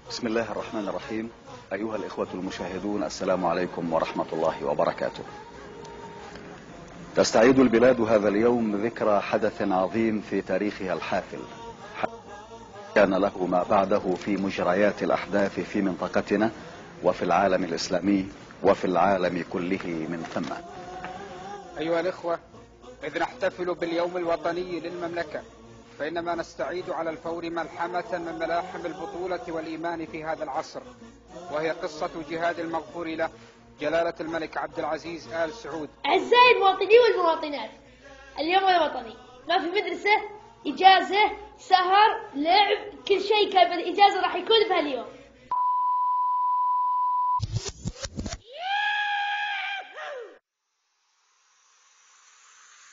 بسم الله الرحمن الرحيم. أيها الإخوة المشاهدون، السلام عليكم ورحمة الله وبركاته. تستعيد البلاد هذا اليوم ذكرى حدث عظيم في تاريخها الحافل، كان له ما بعده في مجريات الأحداث في منطقتنا وفي العالم الإسلامي وفي العالم كله من ثم. أيها الإخوة، إذ نحتفل باليوم الوطني للمملكة، فإنما نستعيد على الفور ملحمة من ملاحم البطولة والإيمان في هذا العصر، وهي قصة جهاد المغفور له جلالة الملك عبد العزيز آل سعود. أعزائي المواطنين والمواطنات، اليوم الوطني ما في مدرسة، إجازة، سهر، لعب، كل شيء كان بالإجازة راح يكون بهاليوم.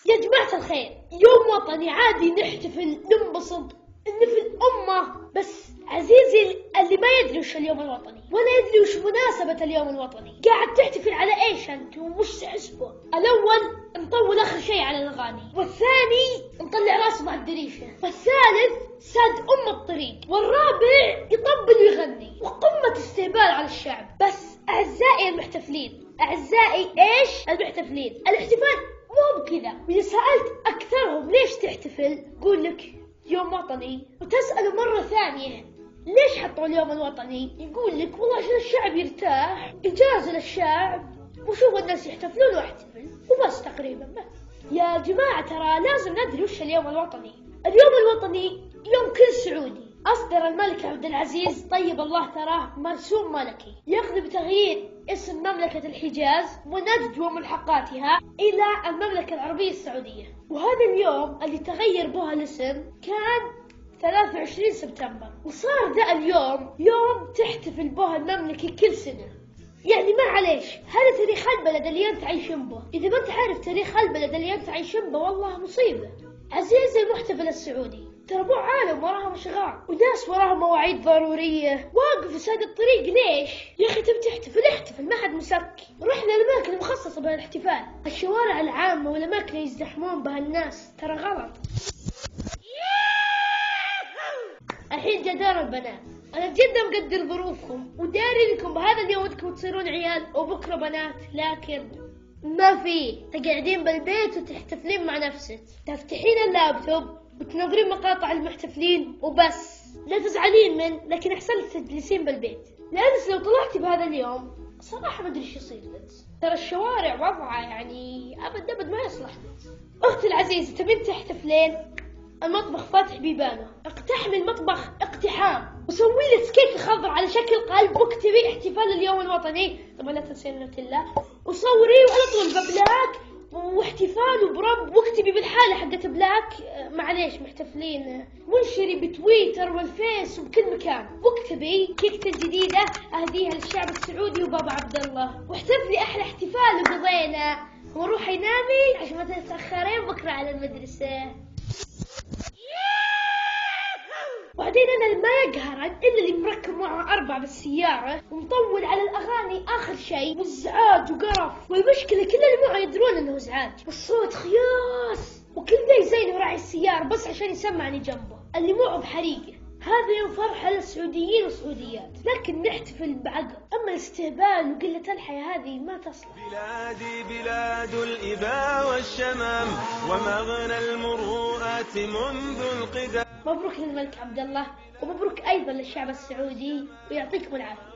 يا جماعة الخير، يوم وطني عادي، نحتفل، ننبسط، نفل أمه، بس عزيزي اللي ما يدري وش اليوم الوطني ولا يدري وش مناسبة اليوم الوطني، قاعد تحتفل على ايش انت وش تحسبه؟ الأول نطول آخر شيء على الأغاني، والثاني نطلع راسه مع الدريشة، والثالث ساد الطريق، والرابع يطبل ويغني، وقمة استهبال على الشعب. بس أعزائي المحتفلين، أعزائي ايش المحتفلين، الاحتفال مو بكذا. وإذا سألت أكثرهم ليش تحتفل، يقول لك يوم وطني، وتسأله مرة ثانية ليش حطوا اليوم الوطني، يقول لك والله عشان الشعب يرتاح، إجازة للشعب، وشوف الناس يحتفلون واحتفل وبس تقريبا. يا جماعة ترى لازم ندري وش اليوم الوطني. اليوم الوطني يوم كل سعودي. أصدر الملك عبد العزيز طيب الله ثراه مرسوم ملكي يقضي بتغيير اسم مملكة الحجاز ونجد وملحقاتها إلى المملكة العربية السعودية، وهذا اليوم اللي تغير به الاسم كان 23 سبتمبر، وصار ذا اليوم يوم تحتفل به المملكة كل سنة. يعني ما عليش، هذا تاريخ البلد اللي انت عايشين به. إذا ما انت عارف تاريخ البلد اللي انت عايشين به والله مصيبة. عزيزي المحتفل السعودي، ترى مو عالم وراهم اشغال وناس وراهم مواعيد ضروريه، واقف في ساد الطريق ليش؟ يا اخي تبي تحتفل احتفل، ما حد مسك. رحنا الاماكن المخصصه بهالاحتفال، الشوارع العامه والاماكن اللي يزدحمون بها الناس، ترى غلط. الحين جاء دور البنات. انا جدا مقدر ظروفكم وداري لكم بهذا اليوم ودكم تصيرون عيال وبكره بنات، لكن ما في، تقعدين بالبيت وتحتفلين مع نفسك، تفتحين اللابتوب وتنظرين مقاطع المحتفلين وبس. لا تزعلين لكن احسن لك تجلسين بالبيت، لأنس لو طلعتي بهذا اليوم صراحة ما ادري ايش يصير لك. ترى الشوارع وضعها يعني ابد ما يصلح لك. اختي العزيزة، تبين تحتفلين؟ المطبخ فاتح بيبانه، اقتحمي المطبخ اقتحام وسوي لك كيكة خضر على شكل قلب، واكتبي احتفال اليوم الوطني، طبعا لا تنسين النوتيلا، وصوري وعلى طول ببلاك واحتفال وبرب، واكتبي بالحالة حقت بلاك معليش محتفلين، وانشري بتويتر والفيس وبكل مكان، واكتبي كيكة الجديدة اهديها للشعب السعودي وبابا عبد الله، واحتفلي احلى احتفال وقضينا، وروحي نامي عشان ما تتأخرين بكرة على المدرسة. وبعدين انا ما يقهرن الا اللي مركب معه 4 بالسيارة ومطول على الاغاني اخر شيء، وازعاج وقرف، والمشكلة كل اللي معه يدرون انه ازعاج، والصوت خياس، وكل ذا يزين وراعي السيارة بس عشان يسمعني جنبه، اللي معه بحريقة. هذا يوم فرحة للسعوديين والسعوديات، لكن نحتفل بعقل. أما الاستهبال وقلة الحياة هذه ما تصلح. بلادي بلاد الإباء والشمام ومغنى المروءات منذ القدم. مبروك للملك عبد الله، ومبروك أيضا للشعب السعودي، ويعطيكم العافية.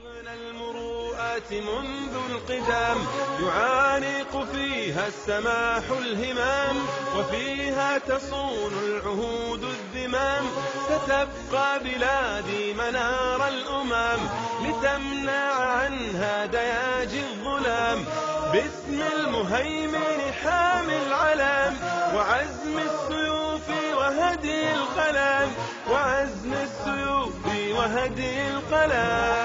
المروءات منذ القدام يعانق فيها السماح الهمام، وفيها تصون العهود الذمام، ستبقى بلادي منار الأمم لتمنع عنها دياجي الظلام، باسم المهيمن حامي العلام، وعزم السيوف وهدي القلم، وعزم السيوف وهدي القلم.